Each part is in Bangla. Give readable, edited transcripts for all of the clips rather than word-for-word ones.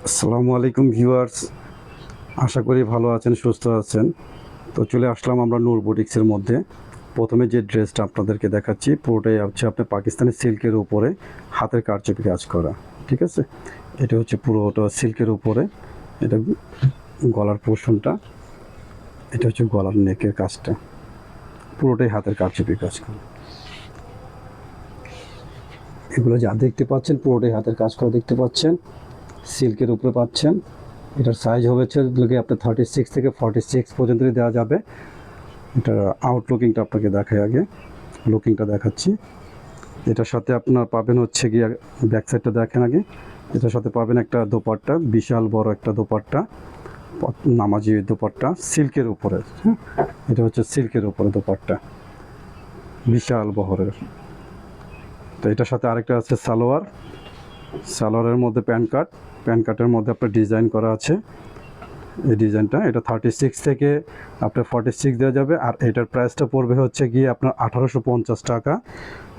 আসসালামু আলাইকুম ভিউয়ার্স, আশা করি ভালো আছেন, সুস্থ আছেন। তো চলে আসলাম আমরা নূর বুটিক্সের মধ্যে। প্রথমে যে ড্রেসটা আপনাদেরকে দেখাচ্ছি পুরোটাই হচ্ছে আপনার পাকিস্তানি সিল্কের উপরে হাতের কারচুপি কাজ করা। ঠিক আছে, এটা হচ্ছে পুরোটা সিল্কের উপরে। এটা গলার পোর্শনটা, এটা হচ্ছে গলার নেকের কাজটা, পুরোটাই হাতের কারচুপি কাজ করা। এগুলো যা দেখতে পাচ্ছেন পুরোটাই হাতের কাজ করা দেখতে পাচ্ছেন, সিল্কের উপরে পাচ্ছেন। এটার সাইজ হচ্ছে আপনার 36 থেকে 46 পর্যন্ত দেওয়া যাবে। এটা আউটলুকিংটা আপনাকে দেখাই, আগে লুকিংটা দেখাচ্ছি। এটার সাথে আপনার পাবেন হচ্ছে গিয়ে, ব্যাক সাইডটা দেখেন আগে। এটার সাথে পাবেন একটা দোপাট্টা, বিশাল বড় একটা দোপাট্টা, নামাজি দোপাট্টা সিল্কের উপরে। হ্যাঁ, এটা হচ্ছে সিল্কের উপরে দোপাট্টা, বিশাল বহরের। তো এটার সাথে আরেকটা আছে সালোয়ার, সালোয়ারের মধ্যে প্যান্ট কাটের মধ্যে আপনার ডিজাইন করা আছে। এই ডিজাইনটা এটা 36 থেকে আপনার 46 দেওয়া যাবে। আর এটার প্রাইসটা পড়বে হচ্ছে গিয়ে আপনার 1850 টাকা।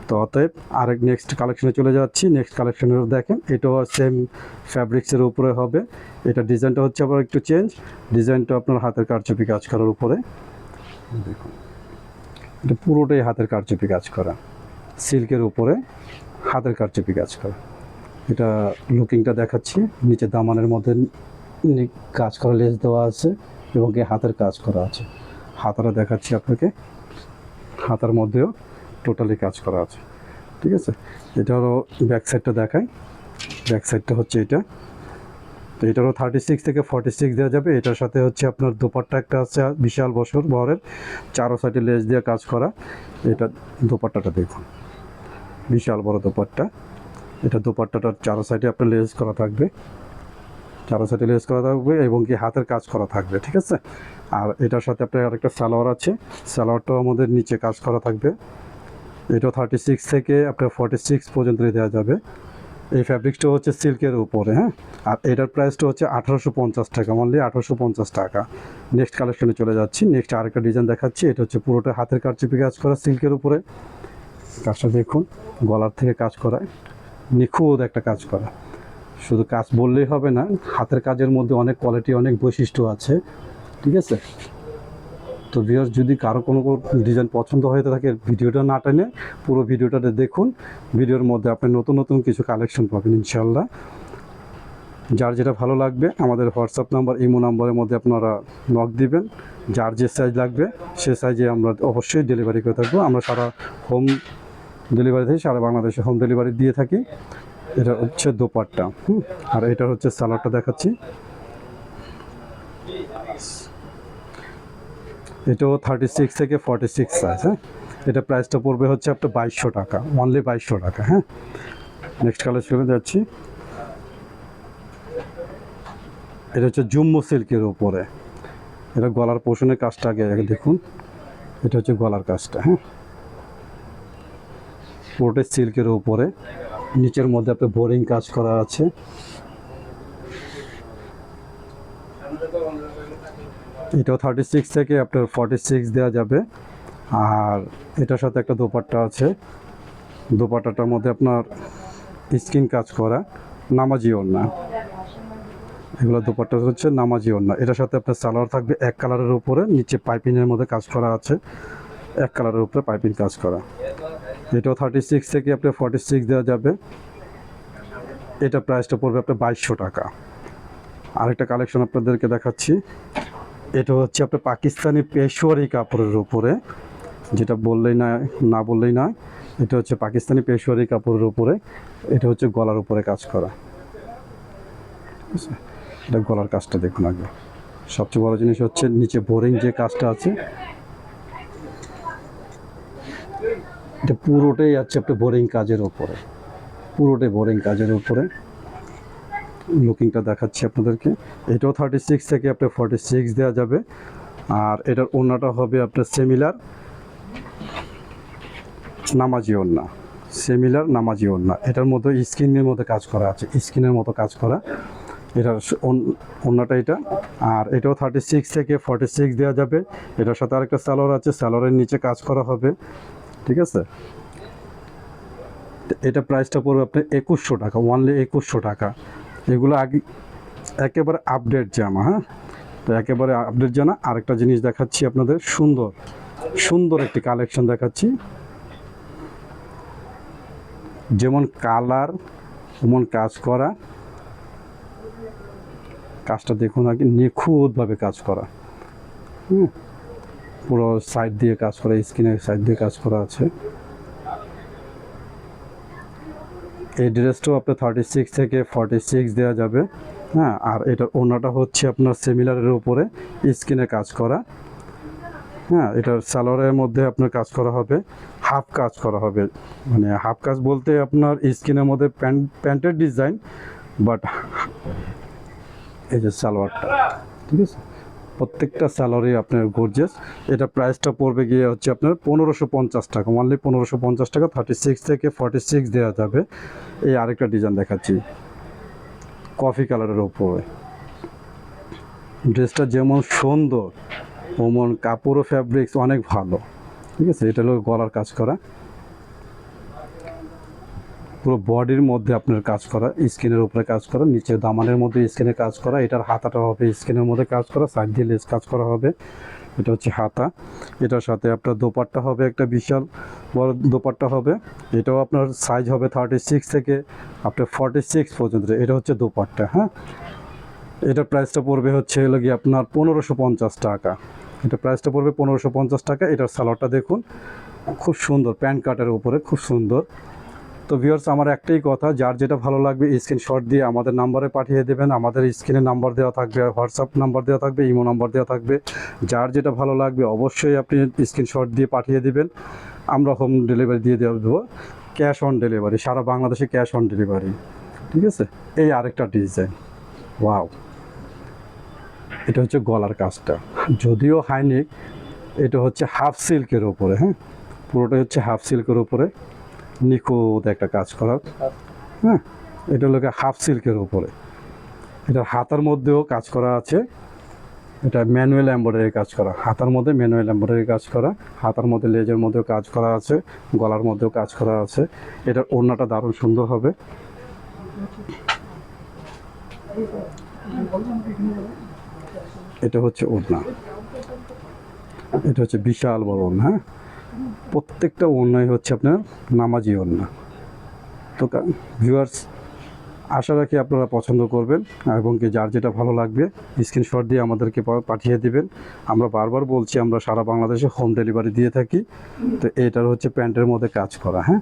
তো অতএব আরেক নেক্সট কালেকশনে চলে যাচ্ছি। নেক্সট কালেকশনের দেখেন, এটাও সেম ফ্যাব্রিক্সের উপরে হবে। এটা ডিজাইনটা হচ্ছে আবার একটু চেঞ্জ, ডিজাইনটা আপনার হাতের কারচুপি কাজ করার উপরে। দেখুন, এটা পুরোটাই হাতের কারচুপি কাজ করা, সিল্কের উপরে হাতের কারচুপি কাজ করা। এটা লুকিংটা দেখাচ্ছি, নিচে দামানের মধ্যে কাজ করা লেস দেওয়া আছে এবং কি হাতের কাজ করা আছে। হাতাটা দেখাচ্ছি আপনাকে, হাতার মধ্যেও টোটালি কাজ করা আছে। ঠিক আছে, এটারও ব্যাক সাইডটা দেখাই। ব্যাক সাইডটা হচ্ছে এটা। তো এটারও 36 থেকে 46 দেওয়া যাবে। এটার সাথে হচ্ছে আপনার দোপাট্টা একটা আছে বিশাল বহরের, চারো সাইডে লেস দিয়ে কাজ করা। এটা দোপাট্টাটা দেখুন, বিশাল বড় দোপাট্টা। এটা দোপাট্টাটার চারো সাইডে আপনার লেস করা থাকবে, চারো সাইডে লেস করা থাকবে এবং কি হাতের কাজ করা থাকবে। ঠিক আছে, আর এটার সাথে আপনার আরেকটা সালোয়ার আছে, সালোয়ারটাও আমাদের নিচে কাজ করা থাকবে। এটাও 36 থেকে আপনার 46 পর্যন্ত দেওয়া যাবে। এই ফ্যাব্রিক্সটা হচ্ছে সিল্কের উপরে। হ্যাঁ, আর এটার প্রাইসটা হচ্ছে 1850 টাকা, অনলি 1850 টাকা। নেক্সট কালেকশনে চলে যাচ্ছি। নেক্সট আরেকটা ডিজাইন দেখাচ্ছি। এটা হচ্ছে পুরোটা হাতের কারচুপি কাজ করা সিল্কের উপরে। কাজটা দেখুন, গলার থেকে কাজ করা, নিখুঁত একটা কাজ করা। শুধু কাজ বললেই হবে না, হাতের কাজের মধ্যে অনেক কোয়ালিটি, অনেক বৈশিষ্ট্য আছে। ঠিক আছে, তো ভিউয়ার্স, যদি কারো কোনো ডিজাইন পছন্দ হয়ে থাকে ভিডিওটা না টেনে পুরো ভিডিওটাতে দেখুন। ভিডিওর মধ্যে আপনি নতুন নতুন কিছু কালেকশন পাবেন ইনশাল্লাহ। যার যেটা ভালো লাগবে আমাদের হোয়াটসঅ্যাপ নাম্বার, ইমো নাম্বারের মধ্যে আপনারা নক দিবেন। যার যে সাইজ লাগবে সে সাইজে আমরা অবশ্যই ডেলিভারি করে থাকবো। আমরা সারা হোম ডেলিভারি থেকে সারা বাংলাদেশে হোম ডেলিভারি দিয়ে থাকি। এটা হচ্ছে দোপাট্টা। আর এটা হচ্ছে সালোয়ারটা দেখাচ্ছি। এটাও 36 থেকে 46 সাইজ। হ্যাঁ, এটা প্রাইসটা পড়বে হচ্ছে আপনার 2200 টাকা, অনলি 2200 টাকা। হ্যাঁ, নেক্সট কালেকশনে যাচ্ছি। এটা হচ্ছে জুম্মো সিল্কের উপরে। এটা গলার পোষণের কাজটা আগে আগে দেখুন। এটা হচ্ছে গলার কাজটা। হ্যাঁ, পুরোটাই সিল্কের উপরে, নিচের মধ্যে আপনার বোরিং কাজ করা আছে। এটাও 36 থেকে আপনার 46 দেওয়া যাবে। আর এটার সাথে একটা দোপাট্টা আছে, দোপাট্টাটার মধ্যে আপনার স্কিন কাজ করা, নামাজি ওড়না। এগুলো দোপাট্টা হচ্ছে নামাজি ওড়না। এটার সাথে আপনার সালোয়ার থাকবে এক কালারের উপরে, নিচে পাইপিংয়ের মধ্যে কাজ করা আছে, এক কালারের উপরে পাইপিং কাজ করা। এটাও 36 থেকে আপনার 46 দেওয়া যাবে। এটা প্রাইসটা পড়বে আপনার 2200 টাকা। আরেকটা কালেকশন আপনাদেরকে দেখাচ্ছি। এটা হচ্ছে আপনার পাকিস্তানি পেশোয়ারি কাপড়ের উপরে, যেটা বললেই না, না বললেই নয়। এটা হচ্ছে পাকিস্তানি পেশোয়ারি কাপড়ের উপরে। এটা হচ্ছে গলার উপরে কাজ করা। এটা গলার কাজটা দেখুন আগে। সবচেয়ে বড় জিনিস হচ্ছে নিচে বোরিং যে কাজটা আছে, এটা পুরোটাই আছে আপনার বোরিং কাজের উপরে, পুরোটাই বোরিং কাজের উপরে। লুকিংটা দেখাচ্ছি আপনাদেরকে। এটাও 36 থেকে আপনার 46 দেওয়া যাবে। আর এটার ওড়নাটা হবে আপনার সেমিলার নামাজি ওড়না, সেমিলার নামাজি ওড়না। এটার মধ্যে স্কিনের মধ্যে কাজ করা আছে, স্কিনের মতো কাজ করা এটার ওড়নাটা এটা। আর এটাও 36 থেকে 46 দেওয়া যাবে। এটার সাথে আরেকটা সালোয়ার আছে, সালোয়ারের নিচে কাজ করা হবে। ঠিক আছে, এটা প্রাইসটা পড়বে আপনার 2100 টাকা, অনলি 2100 টাকা। এগুলো আগে একেবারে আপডেট জামা। হ্যাঁ, তো একেবারে আপডেট জামা। আরেকটা জিনিস দেখাচ্ছি আপনাদের, সুন্দর সুন্দর একটি কালেকশন দেখাচ্ছি। যেমন কালার তেমন কাজ করা, কাজটা দেখুন আগে, নিখুঁতভাবে কাজ করা। পুরো সাইড দিয়ে কাজ করা, স্কিনের সাইড দিয়ে কাজ করা আছে। এই ড্রেসটাও আপনার 36 থেকে 46 দেওয়া যাবে। হ্যাঁ, আর এটার ওড়নাটা হচ্ছে আপনার সিমিলারের উপরে স্কিনে কাজ করা। হ্যাঁ, এটার সালোয়ারের মধ্যে আপনার কাজ করা হবে, হাফ কাজ করা হবে। মানে হাফ কাজ বলতে আপনার স্কিনের মধ্যে প্যান্টের ডিজাইন, বাট এই যে সালোয়ারটা, ঠিক আছে, প্রত্যেকটা সালোয়ারই আপনার গর্জিয়াস। এটা প্রাইসটা পড়বে গিয়ে হচ্ছে আপনার 1550 টাকা, অনলি 1550 টাকা। 36 থেকে 46 দেওয়া যাবে। এই আরেকটা ডিজাইন দেখাচ্ছি কফি কালারের উপরে। ড্রেসটা যেমন সুন্দর ওমন কাপড় ও ফ্যাব্রিক্স অনেক ভালো, ঠিক আছে। এটা হলো গলার কাজ করা, পুরো বডির মধ্যে আপনার কাজ করা, স্কিনের উপরে কাজ করা, নিচে দামানের মধ্যে স্কিনে কাজ করা। এটার হাতাটা হবে স্কিনের মধ্যে কাজ করা, সাইড দিয়ে লেস কাজ করা হবে। এটা হচ্ছে হাতা। এটার সাথে আপনার দোপাট্টা হবে, একটা বিশাল বড় দোপাট্টা হবে। এটাও আপনার সাইজ হবে 36 থেকে আপনার 46 পর্যন্ত। এটা হচ্ছে দোপাট্টা। হ্যাঁ, এটার প্রাইসটা পড়বে হচ্ছে হলো গিয়ে আপনার 1550 টাকা। এটা প্রাইসটা পড়বে 1550 টাকা। এটার সালোয়ারটা দেখুন, খুব সুন্দর, প্যান্ট কাটের উপরে খুব সুন্দর। তো ভিউয়ার্স, আমার একটাই কথা, যার যেটা ভালো লাগবে স্ক্রিনশট দিয়ে আমাদের নাম্বারে পাঠিয়ে দেবেন। আমাদের স্ক্রিনে নাম্বার দেওয়া থাকবে, হোয়াটসঅ্যাপ নাম্বার দেওয়া থাকবে, ইমো নাম্বার দেওয়া থাকবে। যার যেটা ভালো লাগবে অবশ্যই আপনি স্ক্রিনশট দিয়ে পাঠিয়ে দিবেন। আমরা হোম ডেলিভারি দিয়ে দেবো, ক্যাশ অন ডেলিভারি, সারা বাংলাদেশে ক্যাশ অন ডেলিভারি, ঠিক আছে। এই আরেকটা ডিজাইন, ওয়াও, এটা হচ্ছে গলার কাজটা, যদিও হাইনেক, এটা হচ্ছে হাফ সিল্কের ওপরে। হ্যাঁ, পুরোটাই হচ্ছে হাফ সিল্কের ওপরে নিখুঁত একটা কাজ করা। হ্যাঁ, এটা হলো হাফ সিল্কের উপরে। এটা হাতার মধ্যেও কাজ করা আছে, এটা ম্যানুয়াল এমব্রয়ডারি কাজ করা, হাতার মধ্যে ম্যানুয়াল এমব্রয়ডারি কাজ করা, হাতার মধ্যে লেজের মধ্যেও কাজ করা আছে, গলার মধ্যেও কাজ করা আছে। এটার ওড়নাটা দারুণ সুন্দর হবে। এটা হচ্ছে ওড়না, এটা হচ্ছে বিশাল বড় ওড়না। হ্যাঁ, প্রত্যেকটা ওড়নাই হচ্ছে আপনার নামাজি ওড়না। তো ভিউয়ার্স, আশা রাখি আপনারা পছন্দ করবেন এবং কি যার যেটা ভালো লাগবে স্ক্রিনশট দিয়ে আমাদেরকে পাঠিয়ে দিবেন। আমরা বারবার বলছি, আমরা সারা বাংলাদেশে হোম ডেলিভারি দিয়ে থাকি। তো এটার হচ্ছে প্যান্টের মধ্যে কাজ করা। হ্যাঁ,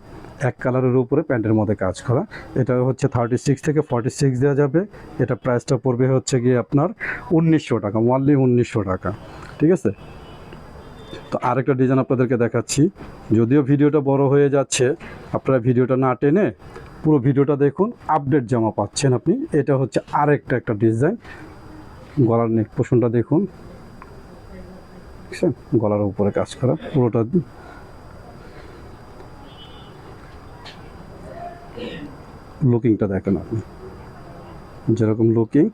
এক কালারের উপরে প্যান্টের মধ্যে কাজ করা। এটা হচ্ছে 36 থেকে 46 দেওয়া যাবে। এটা প্রাইসটা পড়বে হচ্ছে গিয়ে আপনার 1900 টাকা, অনলি 1900 টাকা, ঠিক আছে। তো আরেকটা ডিজাইন আপনাদেরকে দেখাচ্ছি, যদিও ভিডিওটা বড় হয়ে যাচ্ছে, আপনারা ভিডিওটা না টেনে পুরো ভিডিওটা দেখুন, আপডেট জামা পাচ্ছেন আপনি। এটা হচ্ছে একটা ডিজাইন, গলার নেক পোর্শনটা দেখুন, বুঝছেন, গলার উপরে কাজ করা পুরোটা। লুকিংটা দেখেন আপনি, যেরকম লুকিং।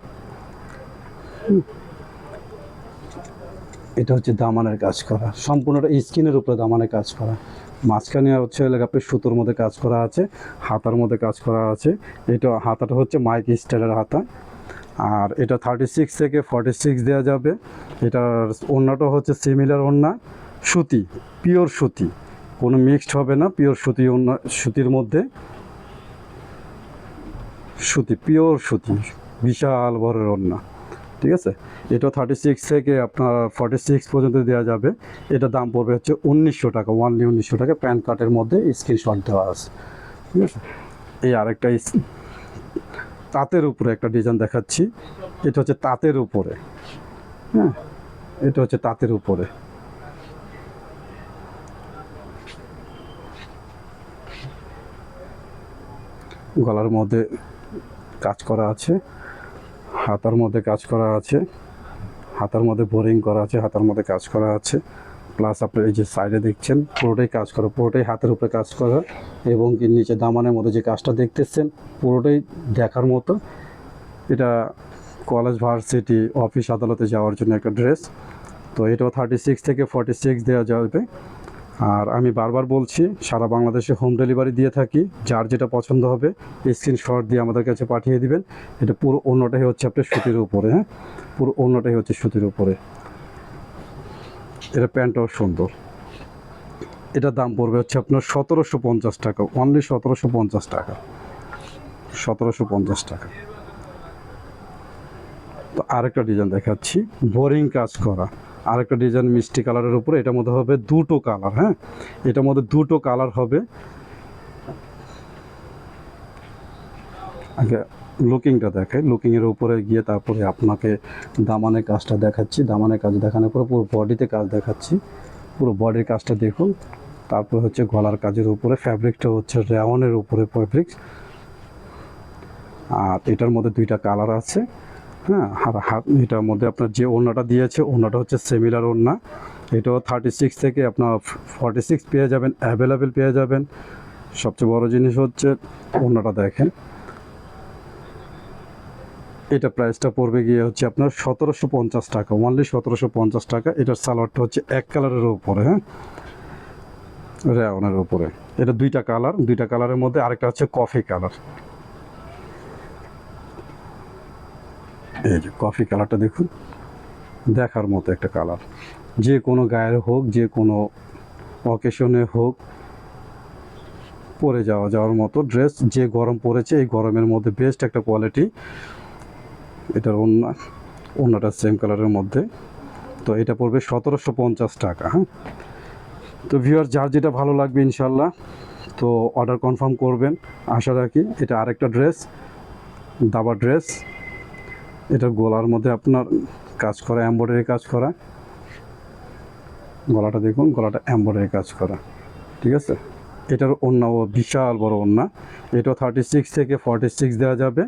এটা হচ্ছে দামানের কাজ করা, সম্পূর্ণটা স্কিনের উপরে দামানের কাজ করা। মাঝখানে হচ্ছে আপনি সুতোর মধ্যে কাজ করা আছে, হাতার মধ্যে কাজ করা আছে। এটা হাতাটা হচ্ছে মাইক স্টাইলের হাতা। আর এটা 36 থেকে 46 দেওয়া যাবে। এটার ওড়নাটা হচ্ছে সিমিলার ওড়না, সুতি, পিওর সুতি, কোনো মিক্সড হবে না, পিওর সুতি ওড়না, সুতির মধ্যে সুতি, পিওর সুতি, বিশাল বড় ওড়না, ঠিক আছে। এটা 36 থেকে আপনার 46 পর্যন্ত দেওয়া যাবে। এটা দাম পড়বে হচ্ছে 1900 টাকা, অনলি 1900 টাকা। প্যান কার্ডের মধ্যে স্ক্রিনশট দেওয়া আছে, ঠিক আছে। এই আরেকটা তাঁতের উপরে একটা ডিজাইন দেখাচ্ছি, এটা হচ্ছে তাঁতের উপরে। হ্যাঁ, এটা হচ্ছে তাঁতের উপরে। গলার মধ্যে কাজ করা আছে, হাতার মধ্যে কাজ করা আছে, হাতার মধ্যে বোরিং করা আছে, হাতার মধ্যে কাজ করা আছে। প্লাস আপনার এই যে সাইডে দেখছেন পুরোটাই কাজ করা, পুরোটাই হাতের উপরে কাজ করা। এবং কি নিচে দামানের মধ্যে যে কাজটা দেখতেছেন পুরোটাই দেখার মতো। এটা কলেজ, ভার্সিটি, অফিস আদালতে যাওয়ার জন্য একটা ড্রেস। তো এটাও 36 থেকে 46 দেওয়া যাবে। আর আমি বারবার বলছি, সারা বাংলাদেশে হোম ডেলিভারি দিয়ে থাকি। যার যেটা পছন্দ হবে স্ক্রিনশট দিয়ে আমাদের কাছে পাঠিয়ে দিবেন। এটা পুরো ওড়নাটাই হচ্ছে আপনার সুতির উপরে, হ্যাঁ, পুরো ওড়নাটাই হচ্ছে সুতির উপরে। এটা প্যান্টটাও সুন্দর। এটার দাম পড়বে হচ্ছে আপনার 1750 টাকা, অনলি 1750 টাকা, 1750 টাকা। তো আরেকটা ডিজাইন দেখাচ্ছি, বোরিং কাজ করা আরেকটা ডিজাইন মিষ্টি কালারের উপরে। এটার মধ্যে হবে দুটো কালার, হ্যাঁ, এটার মধ্যে দুটো কালার হবে। আগে লুকিংটা দেখাই, লুকিংয়ের উপরে গিয়ে তারপরে আপনাকে দামানের কাজটা দেখাচ্ছি। দামানের কাজ দেখানোর পরে পুরো বডিতে কাজ দেখাচ্ছি। পুরো বডির কাজটা দেখুন। তারপর হচ্ছে গলার কাজের উপরে ফ্যাব্রিকটা হচ্ছে রেওয়ানের উপরে ফ্যাব্রিক। আর এটার মধ্যে দুইটা কালার আছে, হ্যাঁ। আর হাত, এটার মধ্যে আপনার যে ওড়নাটা দিয়েছে ওড়নাটা হচ্ছে সেমিলার ওড়না। এটাও 36 থেকে আপনার 46 পেয়ে যাবেন, অ্যাভেলেবেল পেয়ে যাবেন। সবচেয়ে বড় জিনিস হচ্ছে ওড়নাটা দেখেন। এটা প্রাইসটা পড়বে গিয়ে হচ্ছে আপনার 1750 টাকা, অনলি 1750 টাকা। এটার সালোয়ারটা হচ্ছে এক কালারের উপরে, হ্যাঁ, রেওয়ানের উপরে। এটা দুইটা কালার, দুইটা কালারের মধ্যে আরেকটা হচ্ছে কফি কালার। এই যে কফি কালারটা দেখুন, দেখার মতো একটা কালার। যে কোনো গায়ের হোক, যে কোনো অকেশনে হোক, পরে যাওয়ার মতো ড্রেস। যে গরম পড়েছে, এই গরমের মধ্যে বেস্ট একটা কোয়ালিটি। এটার ওড়নাটা সেম কালারের মধ্যে। তো এটা পড়বে 1750 টাকা, হ্যাঁ। তো ভিউয়ার, যার যেটা ভালো লাগবে ইনশাল্লাহ তো অর্ডার কনফার্ম করবেন আশা রাখি। এটা আরেকটা ড্রেস, দাবা ড্রেস। এটার গলার মধ্যে আপনার কাজ করা, এমব্রয়ডারি কাজ করা। গলাটা দেখুন, গলাটা এমব্রয়ডারি কাজ করা, ঠিক আছে। এটার ওড়নাও বিশাল বড় ওড়না। এটাও 36 থেকে 46 দেওয়া যাবে।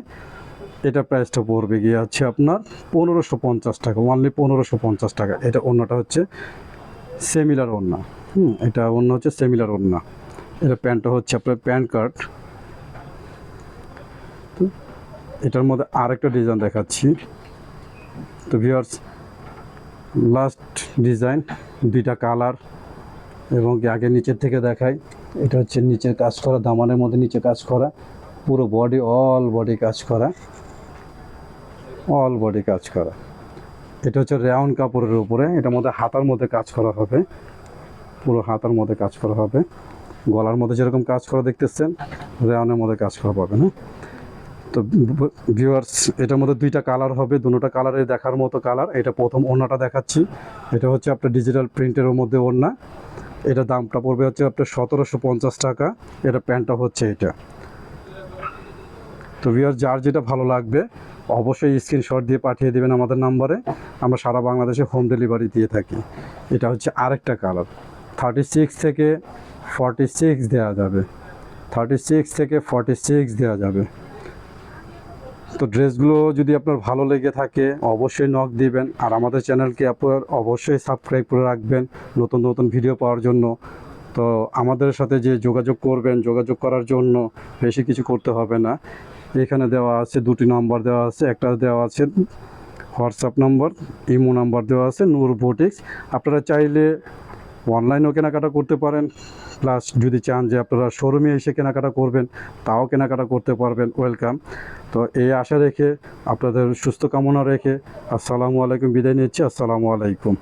এটা প্রাইসটা পড়বে গিয়ে হচ্ছে আপনার 1550 টাকা, অনলি 1550 টাকা। এটা ওড়নাটা হচ্ছে সেমিলার ওড়না, এটা ওড়না হচ্ছে সেমিলার ওড়না। এটা প্যান্টটা হচ্ছে আপনার প্যান্ট কাট। তো এটার মধ্যে আরেকটা ডিজাইন দেখাচ্ছি। তো ভিউয়ার্স, লাস্ট ডিজাইন, দুইটা কালার, এবং আগে নিচের থেকে দেখাই। এটা হচ্ছে নিচের কাজ করা, দামানের মধ্যে নিচে কাজ করা, পুরো বডি, অল বডি কাজ করা, অল বডি কাজ করা। এটা হচ্ছে রেওয়ান কাপড়ের উপরে। এটার মধ্যে হাতার মধ্যে কাজ করা হবে, পুরো হাতার মধ্যে কাজ করা হবে। গলার মধ্যে যেরকম কাজ করা দেখতেছেন, রেওয়ানের মধ্যে কাজ করা পাবে, হ্যাঁ। তো ভিউয়ার্স, এটার মধ্যে দুইটা কালার হবে, দুটোটা কালারে দেখার মতো কালার। এটা প্রথম ওড়নাটা দেখাচ্ছি। এটা হচ্ছে আপনার ডিজিটাল প্রিন্টের মধ্যে ওড়না। এটা দামটা পড়বে হচ্ছে আপনার 1750 টাকা। এটা প্যান্টটা হচ্ছে এটা। তো ভিউয়ার্স, যার যেটা ভালো লাগবে অবশ্যই স্ক্রিনশট দিয়ে পাঠিয়ে দেবেন আমাদের নাম্বারে। আমরা সারা বাংলাদেশে হোম ডেলিভারি দিয়ে থাকি। এটা হচ্ছে আরেকটা কালার, 36 থেকে 46 দেওয়া যাবে, 36 থেকে 46 দেওয়া যাবে। তো ড্রেসগুলো যদি আপনার ভালো লেগে থাকে অবশ্যই নক দিবেন। আর আমাদের চ্যানেলকে আপনার অবশ্যই সাবস্ক্রাইব করে রাখবেন নতুন নতুন ভিডিও পাওয়ার জন্য। তো আমাদের সাথে যে যোগাযোগ করবেন, যোগাযোগ করার জন্য বেশি কিছু করতে হবে না। এখানে দেওয়া আছে দুটি নাম্বার দেওয়া আছে। একটা দেওয়া আছে হোয়াটসঅ্যাপ নাম্বার, ইমো নাম্বার দেওয়া আছে, নূর বুটিক্স। আপনারা চাইলে অনলাইনেও কেনাকাটা করতে পারেন, প্লাস যদি চান যে আপনারা শোরুমে এসে কেনাকাটা করবেন তাও কেনাকাটা করতে পারবেন, ওয়েলকাম। তো এই আশা রেখে, আপনাদের সুস্থ কামনা রেখে আসসালামু আলাইকুম, বিদায় নিচ্ছি। আসসালামু আলাইকুম।